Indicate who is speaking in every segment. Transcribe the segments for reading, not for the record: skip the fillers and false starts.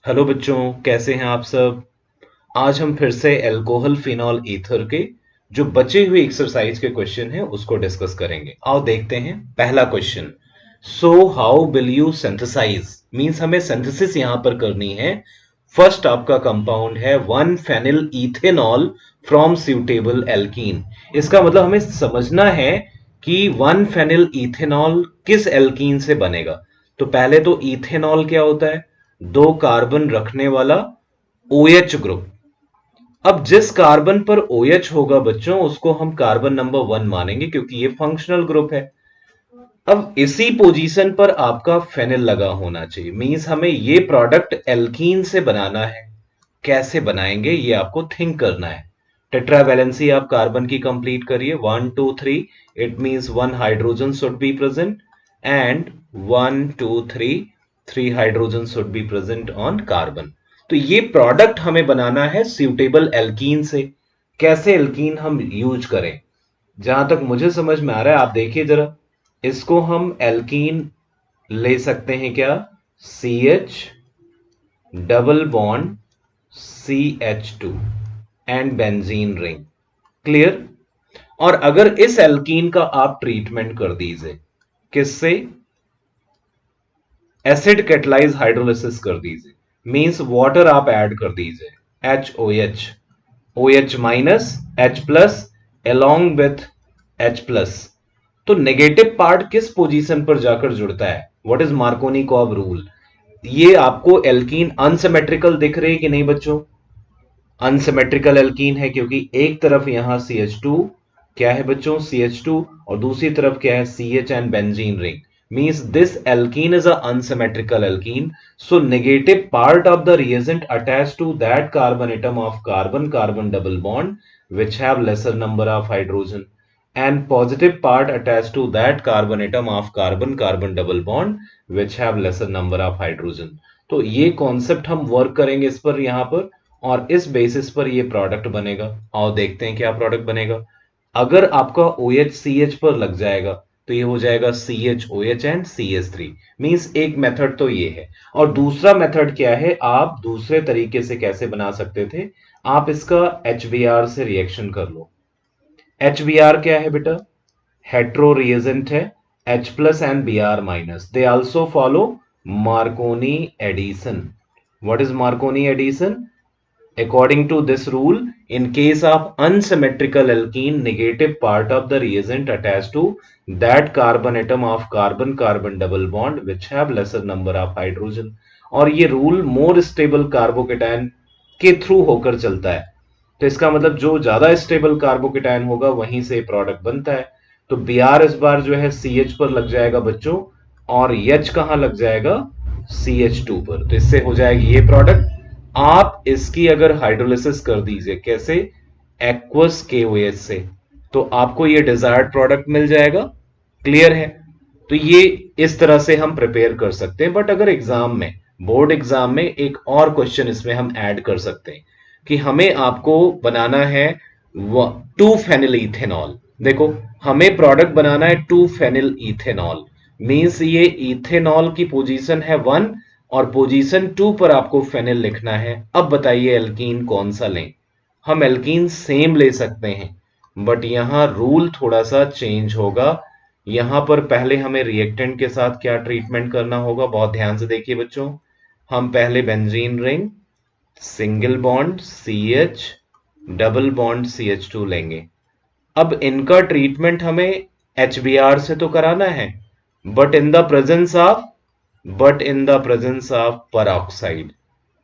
Speaker 1: Hello बच्चों, कैसे हैं आप सब। आज हम फिर से अल्कोहल फिनॉल ईथर के जो बचे हुए एक्सरसाइज के क्वेश्चन हैं उसको डिस्कस करेंगे। आओ देखते हैं पहला question. So how will you synthesize, means हमें सिंथेसिस यहां पर करनी है। फर्स्ट आपका कंपाउंड है 1 phenyl ethanol from suitable alkene. इसका मतलब हमें समझना है कि 1 फेनिल इथेनॉल किस एल्कीन से बनेगा। तो पहले तो इथेनॉल क्या होता है? दो कार्बन रखने वाला OH ग्रुप। अब जिस कार्बन पर OH होगा बच्चों, उसको हम कार्बन नंबर 1 मानेंगे क्योंकि ये फंक्शनल ग्रुप है। अब इसी पोजीशन पर आपका फेनिल लगा होना चाहिए, मींस हमें ये प्रोडक्ट एल्कीन से बनाना है। कैसे बनाएंगे ये आपको थिंक करना है। टेट्रावैलेंसी आप कार्बन की कंप्लीट करिए, 1 2 3। It means 1 hydrogen should be present and 1 2 3 3 hydrogen should be present on carbon. तो ये प्रोडक्ट हमें बनाना है सूटेबल एल्कीन से। कैसे एल्कीन हम यूज करें, जहां तक मुझे समझ में आ रहा है, आप देखिए जरा। इसको हम एल्कीन ले सकते हैं क्या? CH double bond CH2 and benzene ring. Clear? और अगर इस एल्कीन का आप ट्रीटमेंट कर दीजिए, किससे? एसिड कैटलाइज हाइड्रोलिसिस कर दीजिए, मींस वाटर आप ऐड कर दीजिए, HOH, OH minus H plus along with H plus. तो नेगेटिव पार्ट किस पोजीशन पर जाकर जुड़ता है? What is Markovnikov-cob rule? ये आपको एल्कीन अनसिमेट्रिकल दिख रही है कि नहीं बच्चों? अनसिमेट्रिकल एल्कीन है क्योंकि एक तरफ यहां CH2 क्या है बच्चों? CH2, और दूसरी तरफ क्या है? CH and benzene ring. Means this alkene is a unsymmetrical alkene. So negative part of the reagent attached to that carbon atom of carbon carbon double bond which have lesser number of hydrogen, and positive part attached to that carbon atom of carbon carbon double bond which have lesser number of hydrogen. तो ये concept हम work करेंगे इस पर यहां पर, और इस बेसिस पर ये प्रोडक्ट बनेगा। आओ देखते हैं क्या प्रोडक्ट बनेगा। अगर आपका OH CH पर लग जाएगा तो ये हो जाएगा CHOH एंड CH3। मींस एक मेथड तो ये है, और दूसरा मेथड क्या है? आप दूसरे तरीके से कैसे बना सकते थे? आप इसका HBr से रिएक्शन कर लो। HBr क्या है बेटा? हेट्रो रिएजेंट है, H plus and Br minus. They also follow Markovnikov addition. What is Markovnikov addition? According to this rule, in case of unsymmetrical alkene, negative part of the reagent attached to that carbon atom of carbon carbon double bond which have lesser number of hydrogen। और ये rule more stable carbocation के through होकर चलता है। तो इसका मतलब जो ज्यादा स्टेबल कार्बोकेटायन होगा वहीं से प्रोडक्ट बनता है। तो Br इस बार जो है CH पर लग जाएगा बच्चों, और H कहां लग जाएगा? CH2 पर। तो इससे हो जाएगी ये प्रोडक्ट। आप इसकी अगर हाइड्रोलिसिस कर दीजिए, कैसे? एक्वस KOH से, तो आपको ये डिजायर्ड प्रोडक्ट मिल जाएगा। क्लियर है? तो ये इस तरह से हम प्रिपेयर कर सकते हैं। बट अगर एग्जाम में, बोर्ड एग्जाम में, एक और क्वेश्चन इसमें हम ऐड कर सकते हैं कि हमें आपको बनाना है 2 फेनिल इथेनॉल। देखो, हमें प्रोडक्ट बनाना है 2 फेनिल इथेनॉल। मींस ये इथेनॉल की पोजीशन है 1 और पोजीशन 2 पर आपको फेनिल लिखना है। अब बताइए एल्कीन कौन सा लें? हम एल्कीन सेम ले सकते हैं, बट यहां रूल थोड़ा सा चेंज होगा। यहां पर पहले हमें रिएक्टेंट के साथ क्या ट्रीटमेंट करना होगा, बहुत ध्यान से देखिए बच्चों। हम पहले benzene ring, single bond CH, double bond CH2 लेंगे। अब इनका ट्रीटमेंट हमें HBr से तो कराना है, but in the presence of peroxide.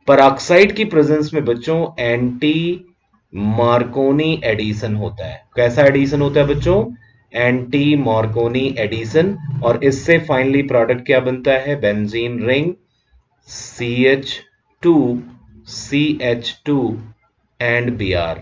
Speaker 1: Peroxide की प्रेजेंस में बच्चों एंटी मार्कोनी एडिशन होता है। कैसा एडिशन होता है बच्चों? Anti Markovnikov addition. और इससे फाइनली प्रोडक्ट क्या बनता है? Benzene ring, CH2, CH2 and Br।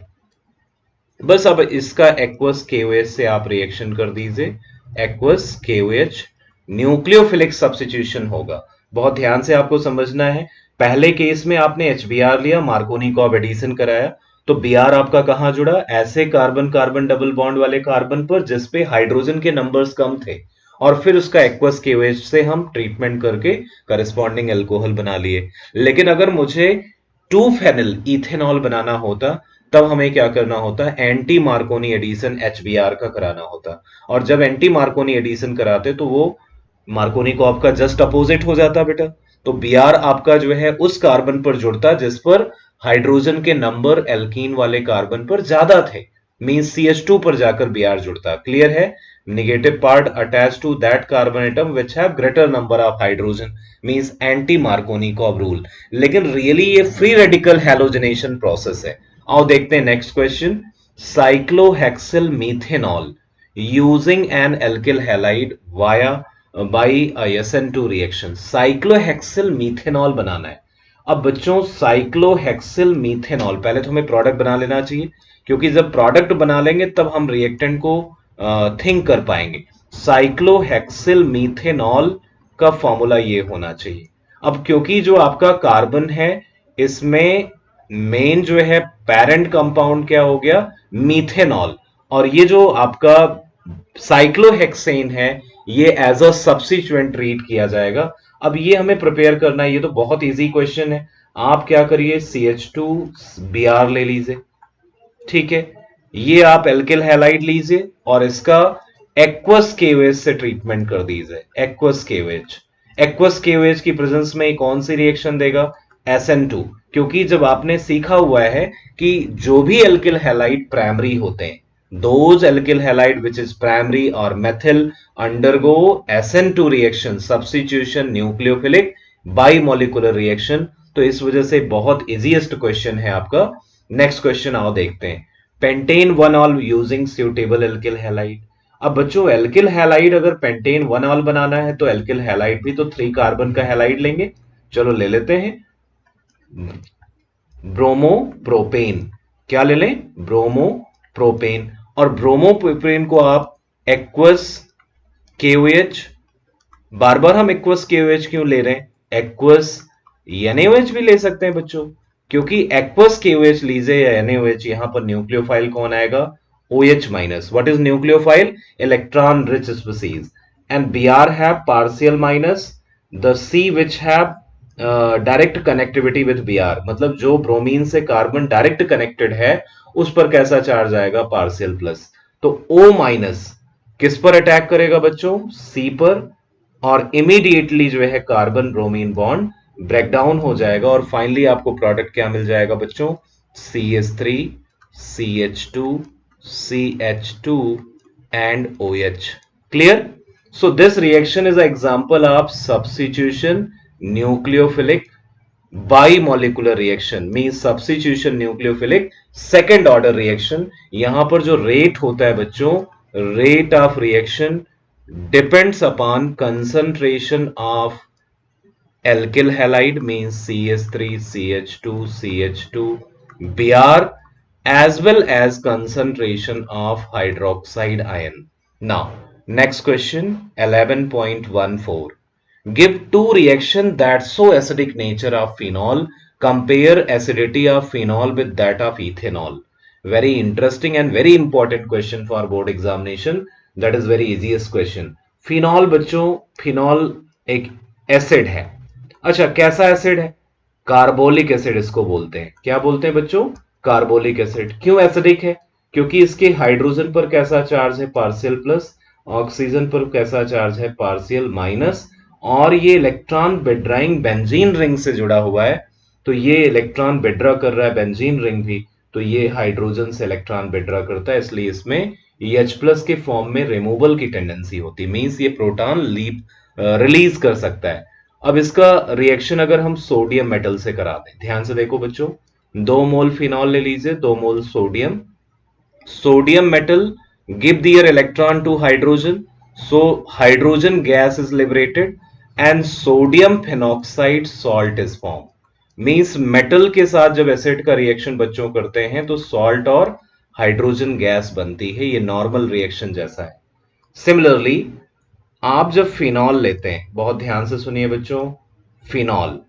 Speaker 1: बस अब इसका एक्वस KOH से आप रिएक्शन कर दीजिए। एक्वस KOH न्यूक्लियोफिलिक सब्स्टिट्यूशन होगा। बहुत ध्यान से आपको समझना है। पहले केस में आपने HBr लिया, मार्कोनी-कॉब एडिशन कराया, तो Br आपका कहां जुड़ा? ऐसे कार्बन कार्बन डबल बॉन्ड वाले कार्बन पर जिसपे हाइड्रोजन के नंबर्स कम थे, और फिर उसका एक्वस केओएच से हम ट्रीटमेंट करके करस्पॉन्डिंग अल्कोहल बना लिए। लेकिन अगर मुझे 2 फेनिल इथेनॉल बनाना होता, तब हमें क्या करना होता, एंटी मार्कोनी एडिशन HBr का कराना होता। और जब एंटी मार्कोनी एडिशन कराते तो वो मार्कोनी को आपका जस्ट अपोजिट हो जाता बेटा। तो Br आपका जो है उस कार्बन पर जुड़ता जिस पर हाइड्रोजन के नंबर एल्कीन वाले कार्बन पर ज्यादा थे, मींस CH2 पर जाकर Br जुड़ता। क्लियर है? Negative part attach to that carbon atom which have greater number of hydrogen, means anti Markovnikov rule. लेकिन रियली ये फ्री रेडिकल हैलोजनेशन प्रोसेस है। आओ देखते हैं next question. Cyclohexyl methanol using an alkyl halide via by SN2 reaction. Cyclohexyl methanol बनाना है। अब बच्चों साइक्लोहेक्सिल मीथेनॉल, पहले तो हमें प्रोडक्ट बना लेना चाहिए, क्योंकि जब प्रोडक्ट बना लेंगे तब हम रिएक्टेंट को थिंक कर पाएंगे। साइक्लोहेक्सिल मीथेनॉल का फॉर्मूला ये होना चाहिए। अब क्योंकि जो आपका कार्बन है इसमें मेन जो है पेरेंट कंपाउंड क्या हो गया, मीथेनॉल, और ये जो आपका साइक्लोहेक्सेन है ये एज अ सब्स्टिट्यूएंट ट्रीट किया जाएगा। अब ये हमें प्रिपेयर करना है, ये तो बहुत इजी क्वेश्चन है। आप क्या करिए, CH2Br ले लीजिए, ठीक है। ये आप एल्किल हैलाइड लीजिए और इसका एक्वस केओएच से ट्रीटमेंट कर दीजिए। एक्वस केओएच, एक्वस केओएच की प्रेजेंस में कौन सी रिएक्शन देगा, SN2। क्योंकि जब आपने सीखा हुआ है कि जो भी एल्किल हैलाइड प्राइमरी होते हैं, those alkyl halide which is primary or methyl undergo SN2 reaction, substitution nucleophilic bimolecular reaction। तो इस वजह से बहुत इजीएस्ट क्वेश्चन है आपका। नेक्स्ट क्वेश्चन आओ देखते हैं। पेंटेन 1ऑल यूजिंग सुटेबल एल्किल हैलाइड। अब बच्चों एल्किल हैलाइड अगर पेंटेन 1ऑल बनाना है तो एल्किल हैलाइड भी तो 3 कार्बन का हैलाइड लेंगे। चलो ले लेते हैं, ब्रोमोप्रोपेन। क्या ले लें, ब्रोमोप्रोपेन। और ब्रोमोप्रोपेन को आप एक्वस केओएच, बार बार हम एक्वस केओएच क्यों ले रहे हैं, एक्वस NaOH भी ले सकते हैं बच्चों, क्योंकि एक्वस केओएच लीजिए या NaOH, यहां पर न्यूक्लियोफाइल कौन आएगा, OH minus. What is nucleophile, electron rich species, and Br have partial minus, the C which have direct connectivity with Br, मतलब जो ब्रोमीन से कार्बन डायरेक्ट कनेक्टेड है उस पर कैसा चार्ज आएगा, पार्शियल प्लस। तो O माइनस किस पर अटैक करेगा बच्चों, C पर, और इमीडिएटली जो है कार्बन ब्रोमीन बॉन्ड ब्रेकडाउन हो जाएगा और फाइनली आपको प्रोडक्ट क्या मिल जाएगा बच्चों, CH3 CH2 CH2 and OH। Clear? So this reaction is an example of substitution nucleophilic bimolecular reaction, means substitution nucleophilic second order reaction। यहां पर जो रेट होता है बच्चों, rate of reaction depends upon concentration of alkyl halide, means CH3 CH2 CH2 Br, as well as concentration of hydroxide ion। Now next question 11.14, give two reaction that show acidic nature of phenol, compare acidity of phenol with that of ethanol। very interesting and very important question for board examination, that is very easiest question। phenol बच्चों, phenol एक acid है। अच्छा कैसा acid है, carbolic acid इसको बोलते हैं। क्या बोलते हैं बच्चों, कार्बोलिक एसिड। क्यों एसिडिक है, क्योंकि इसके हाइड्रोजन पर कैसा चार्ज है, पार्शियल प्लस, ऑक्सीजन पर कैसा चार्ज है, पार्शियल माइनस, और ये इलेक्ट्रॉन विड्रॉइंग बेंजीन रिंग से जुड़ा हुआ है। तो ये इलेक्ट्रॉन विड्रॉ कर रहा है बेंजीन रिंग भी, तो ये हाइड्रोजन से इलेक्ट्रॉन विड्रॉ करता है, इसलिए इसमें H प्लस के फॉर्म में रिमूवल की टेंडेंसी होती है, मींस ये प्रोटॉन लीप रिलीज कर सकता है। अब इसका रिएक्शन अगर हम सोडियम मेटल से करा दें, ध्यान से देखो बच्चों, 2 मोल फिनॉल ले लीजिए, 2 मोल sodium, sodium metal give their electron to hydrogen, so hydrogen gas is liberated and sodium phenoxide salt is formed। Means metal के साथ जब एसिड का रिएक्शन बच्चों करते हैं तो सॉल्ट और हाइड्रोजन गैस बनती है, ये नॉर्मल रिएक्शन जैसा है। सिमिलरली आप जब फिनॉल लेते हैं, बहुत ध्यान से सुनिए बच्चों, फिनॉल,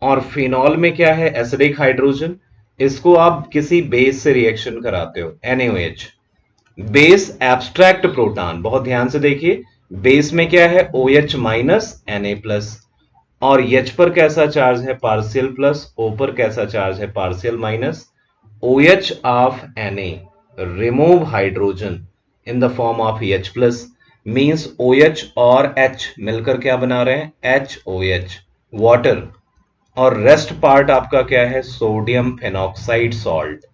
Speaker 1: और फिनॉल में क्या है, एसिडिक हाइड्रोजन, इसको आप किसी बेस से रिएक्शन कराते हो, NaOH, बेस एब्स्ट्रैक्ट प्रोटॉन, बहुत ध्यान से देखिए, बेस में क्या है OH माइनस Na प्लस, और H पर कैसा चार्ज है पार्शियल प्लस, O पर कैसा चार्ज है partial minus. OH of Na remove hydrogen in the form of H plus, means OH और H मिलकर क्या बना रहे हैं HOH वाटर, और रेस्ट पार्ट आपका क्या है सोडियम फेनॉक्साइड सॉल्ट।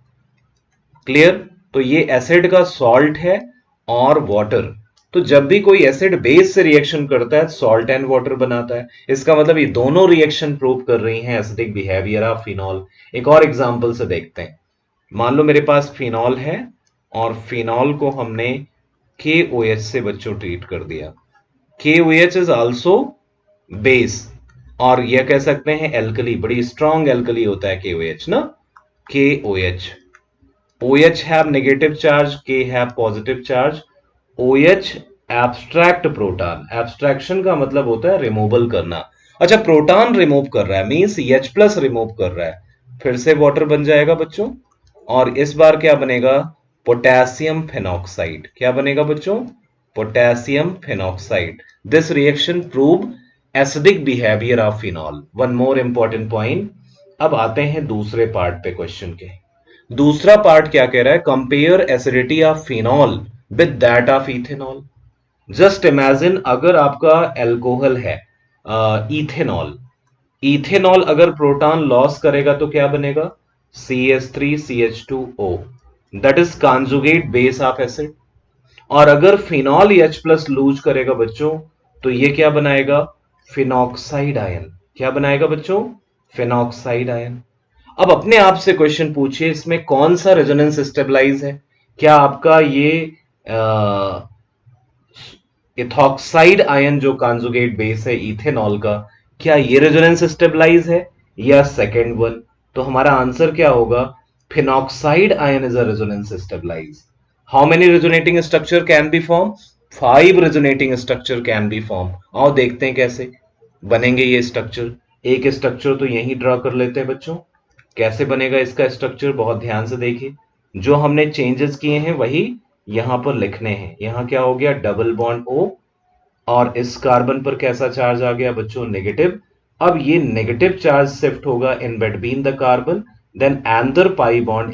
Speaker 1: क्लियर। तो ये एसिड का सॉल्ट है और वाटर। तो जब भी कोई एसिड बेस से रिएक्शन करता है सॉल्ट एंड वाटर बनाता है, इसका मतलब ये दोनों रिएक्शन प्रूव कर रही हैं एसिडिक बिहेवियर ऑफ फिनॉल। एक और एग्जांपल से देखते हैं। मान लो मेरे पास फिनॉल है और फिनॉल को हमने KOH से बच्चों ट्रीट कर दिया। KOH इज आल्सो बेस, और यह कह सकते हैं एल्कली, बड़ी स्ट्रॉन्ग एल्कली होता है KOH ना, KOH। OH have negative charge, K have positive charge। OH abstract proton, abstraction का मतलब होता है रिमूवल करना। अच्छा, प्रोटॉन रिमूव कर रहा है मींस H प्लस रिमूव कर रहा है, फिर से वाटर बन जाएगा बच्चों, और इस बार क्या बनेगा पोटेशियम फेनॉक्साइड। क्या बनेगा बच्चों potassium phenoxide. This reaction prove acidic behaviour of phenol. One more important point. अब आते हैं दूसरे पार्ट पे क्वेश्चन के। दूसरा पार्ट क्या कह रहा है compare acidity of phenol with that of ethanol. Just imagine अगर आपका एल्कोहल है इथेनॉल, इथेनॉल अगर प्रोटॉन लॉस करेगा तो क्या बनेगा CH3CH2O, that is conjugate base of acid. और अगर फिनॉल H प्लस लूज करेगा बच्चों तो ये क्या बनाएगा फिनॉक्साइड आयन। क्या बनाएगा बच्चों फिनॉक्साइड आयन। अब अपने आप से क्वेश्चन पूछिए इसमें कौन सा रेजोनेंस स्टेबलाइज है। क्या आपका ये इथॉक्साइड आयन जो कॉन्जुगेट बेस है इथेनॉल का, क्या ये रेजोनेंस स्टेबलाइज है या सेकेंड वन। तो हमारा आंसर क्या होगा phenoxide ion is a resonance stabilize. How many resonating structure can be form 5 resonating structure can be form. आओ देखते हैं कैसे बनेंगे ये स्ट्रक्चर। एक स्ट्रक्चर तो यही ड्रॉ कर लेते हैं बच्चों। कैसे बनेगा इसका स्ट्रक्चर बहुत ध्यान से देखिए। जो हमने चेंजेस किए हैं वही यहां पर लिखने हैं। यहां क्या हो गया डबल बॉन्ड O, और इस कार्बन पर कैसा चार्ज आ गया बच्चों नेगेटिव। अब ये नेगेटिव चार्ज शिफ्ट होगा in between the carbon, then another pi bond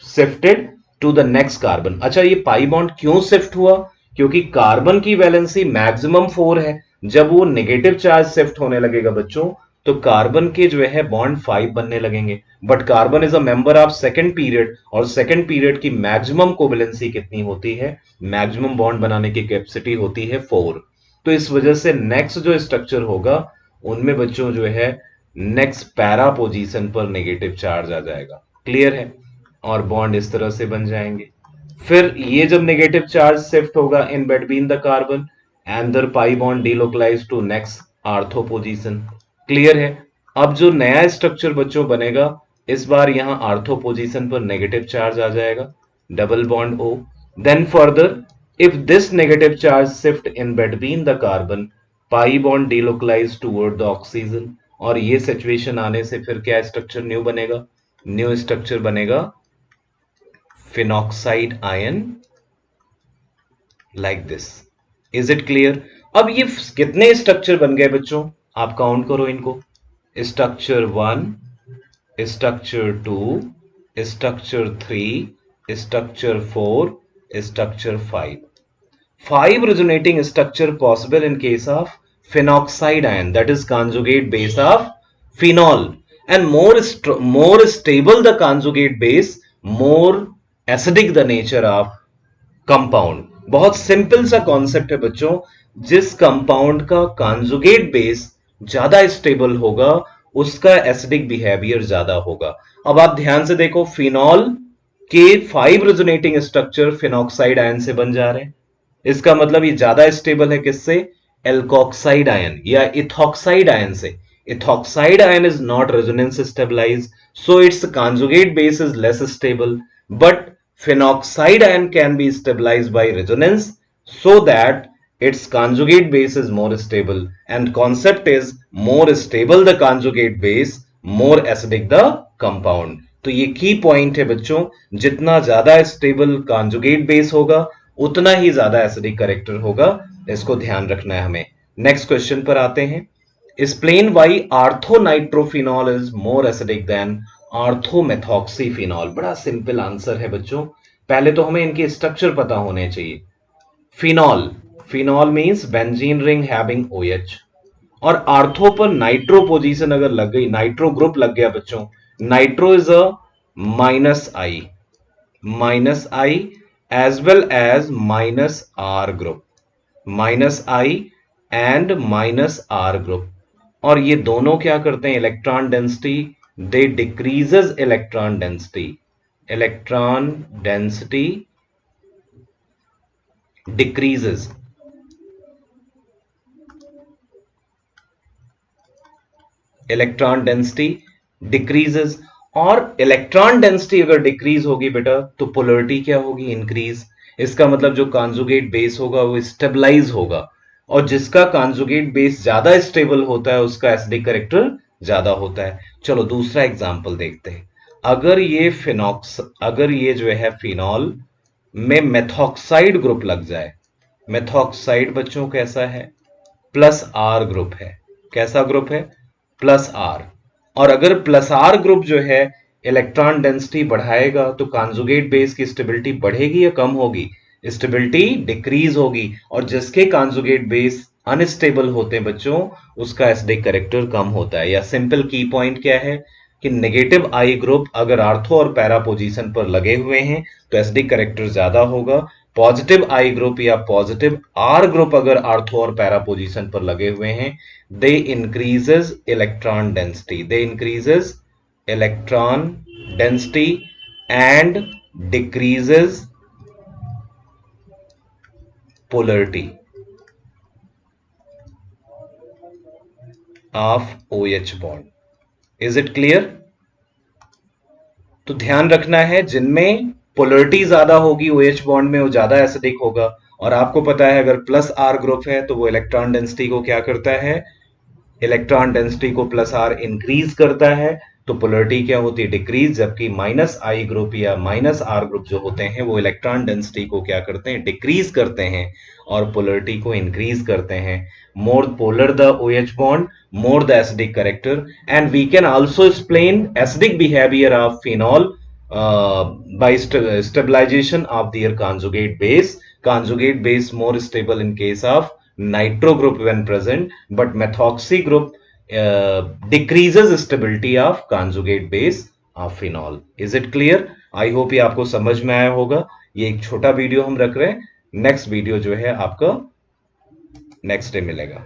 Speaker 1: shifted to the next carbon. अच्छा, ये पाई बॉन्ड क्यों शिफ्ट हुआ क्योंकि कार्बन की वैलेंसी मैक्सिमम 4 है। जब वो नेगेटिव चार्ज शिफ्ट होने लगेगा बच्चों तो कार्बन के जो है बॉन्ड 5 बनने लगेंगे। But carbon is a member of second period, और सेकंड पीरियड की मैक्सिमम कोवेलेंसी कितनी होती है मैक्सिमम बॉन्ड बनाने की कैपेसिटी होती है 4। तो इस वजह से नेक्स्ट जो स्ट्रक्चर होगा उनमें बच्चों जो है नेक्स्ट पैरा पोजीशन पर नेगेटिव चार्ज आ जाएगा। क्लियर है, और बॉन्ड इस तरह से बन जाएंगे। फिर ये जब नेगेटिव चार्ज शिफ्ट होगा in between the carbon, and the pi bond delocalize to next ortho position. Clear है। अब जो नया स्ट्रक्चर बच्चों बनेगा इस बार यहां आर्थो पोजीशन पर नेगेटिव चार्ज आ जाएगा double bond O। Then further if this negative charge shift in between the carbon pi bond delocalize toward the oxygen, और ये सिचुएशन आने से फिर क्या स्ट्रक्चर न्यू बनेगा न्यू स्ट्रक्चर बनेगा phenoxide ion like this. Is it clear. अब ये कितने स्ट्रक्चर बन गए बच्चों आप काउंट करो इनको। Structure 1, structure 2, structure 3, structure 4, structure 5। 5 resonating structure possible in case of phenoxide ion, that is conjugate base of phenol, and more stable the conjugate base, more acidic the nature of compound. बहुत simple सा concept है बच्चों, जिस compound का conjugate base ज्यादा stable होगा उसका acidic behaviour ज्यादा होगा। अब आप ध्यान से देखो फिनॉल के 5 रेजोनेटिंग स्ट्रक्चर फिनॉक्साइड आयन से बन जा रहे हैं। इसका मतलब ये ज्यादा स्टेबल है किससे एल्कोक्साइड आयन या इथॉक्साइड आयन से। Ethoxide ion is not resonance stabilized, so its conjugate base is less stable, but phenoxide ion can be stabilized by resonance so that its conjugate base is more stable, and concept is more stable the conjugate base more acidic the compound। तो ये की point है बच्चों, जितना ज्यादा stable conjugate base होगा उतना ही ज्यादा एसिडिक करेक्टर होगा इसको ध्यान रखना है हमें। नेक्स्ट क्वेश्चन पर आते हैं। Explain why orthonitrophenol is more acidic than orthomethoxyphenol. बड़ा सिंपल आंसर है बच्चों, पहले तो हमें इनके स्ट्रक्चर पता होने चाहिए। Phenol, phenol means benzene ring having OH, और आर्थो पर नाइट्रो पोजीशन अगर लग गई, नाइट्रो ग्रुप लग गया बच्चों, nitro is a minus I as well as -R group, -I and -R group, और ये दोनों क्या करते हैं, electron density, they decreases electron density, electron density decreases, electron density decreases, और इलेक्ट्रॉन डेंसिटी अगर डिक्रीज होगी बेटा तो पोलरिटी क्या होगी, इंक्रीज। इसका मतलब जो कॉन्जुगेट बेस होगा वो स्टेबलाइज होगा, और जिसका कॉन्जुगेट बेस ज्यादा स्टेबल होता है उसका एसिडिक कैरेक्टर ज्यादा होता है। चलो दूसरा एग्जांपल देखते हैं। अगर ये जो है फिनॉल में मेथॉक्साइड ग्रुप लग जाए, मेथॉक्साइड बच्चों कैसा है, +R ग्रुप है, कैसा ग्रुप है, +R, और अगर +R ग्रुप जो है इलेक्ट्रॉन डेंसिटी बढ़ाएगा तो कॉन्जुगेट बेस की स्टेबिलिटी बढ़ेगी या कम होगी, स्टेबिलिटी डिक्रीज होगी, और जिसके कॉन्जुगेट बेस अनस्टेबल होते हैं बच्चों उसका एसिडिक कैरेक्टर कम होता है। या सिंपल की पॉइंट क्या है कि नेगेटिव आई ग्रुप अगर आर्थो और पैरा पोजीशन पर लगे हुए हैं तो एसिडिक कैरेक्टर ज्यादा होगा, पॉजिटिव आई ग्रुप या पॉजिटिव आर ग्रुप अगर आर्थो और पैरा पोजीशन पर लगे हुए हैं, they increases electron density, they increases electron density and decreases polarity of OH bond. Is it clear? तो ध्यान रखना है जिनमें पोलरिटी ज्यादा होगी OH बॉन्ड में वो ज्यादा एसिडिक होगा, और आपको पता है अगर +R ग्रुप है तो वो इलेक्ट्रॉन डेंसिटी को क्या करता है, इलेक्ट्रॉन डेंसिटी को +R इंक्रीज करता है, तो पोलरिटी क्या होती है, डिक्रीज, जबकि -I ग्रुप या -R ग्रुप जो होते हैं वो इलेक्ट्रॉन डेंसिटी को क्या करते हैं, डिक्रीज करते हैं और पोलरिटी को इंक्रीज करते हैं। More polar the OH bond, more the acidic character, and we can also explain acidic behavior of phenol by stabilization of their conjugate base. Conjugate base more stable in case of nitro group when present, but methoxy group decreases stability of conjugate base of phenol. Is it clear? I hope ये आपको समझ में आया होगा। ये एक छोटा video हम रख रहे हैं, नेक्स्ट वीडियो जो है आपका नेक्स्ट डे मिलेगा।